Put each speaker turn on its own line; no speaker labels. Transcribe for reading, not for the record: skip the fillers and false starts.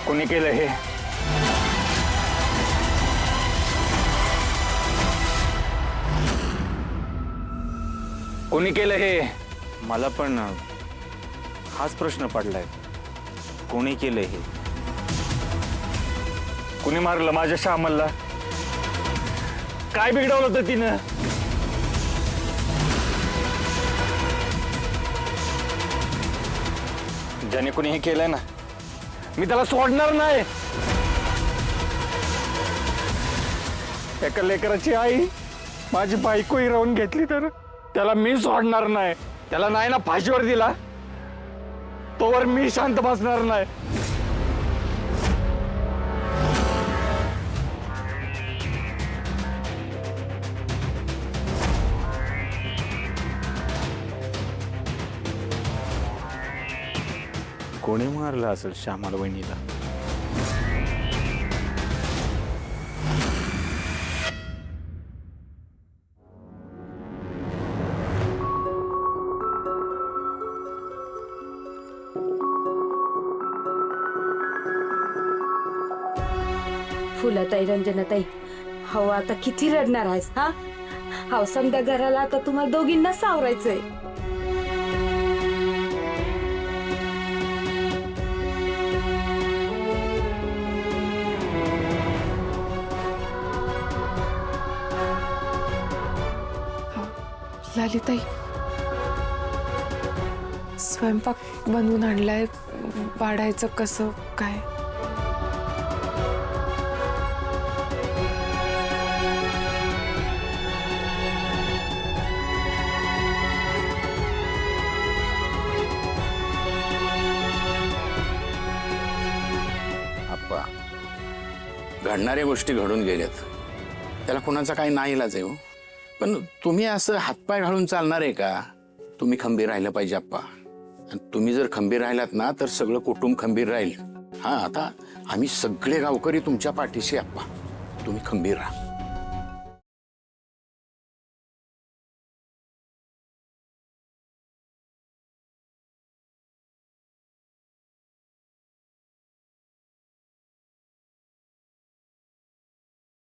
कोणी केलं हे? कोणी केलं हे?
मला पण हाच प्रश्न पडलाय, कोणी केलं हे?
कोणी मारलं माझ्या श्यामलला? काय बिघडवलं होतं तिनं? ज्याने कोणी हे केलंय ना, मी त्याला सोडणार नाही. एका लेकराची आई माझी बायको हिरावून घेतली तर त्याला मी सोडणार नाही. त्याला नाही ना फाशीवर दिला तोवर मी शांत बसणार नाही.
कोणी मारलं असेल श्यामल वहिनीला?
फुलताई, रंजनाताई, हो आता किती रडणार आहेस? हा हाव, समजा घराला आता तुम्हाला दोघींना सावरायचंय.
लालिताई, स्वयंपाक बनवून आणलाय, वाढायचं कसं काय?
आप्पा, घडणाऱ्या गोष्टी घडून गेल्यात, त्याला कोणाचा काही नाईलाज आहे हो. पण तुम्ही असं हातपाय घालून चालणार आहे का? तुम्ही खंबीर राहिलं पाहिजे आप्पा. आणि तुम्ही जर खंबीर राहिलात ना तर सगळं कुटुंब खंबीर राहील. हा, आता आम्ही सगळे गावकरी तुमच्या पाठीशी आप्पा, तुम्ही खंबीर राहा.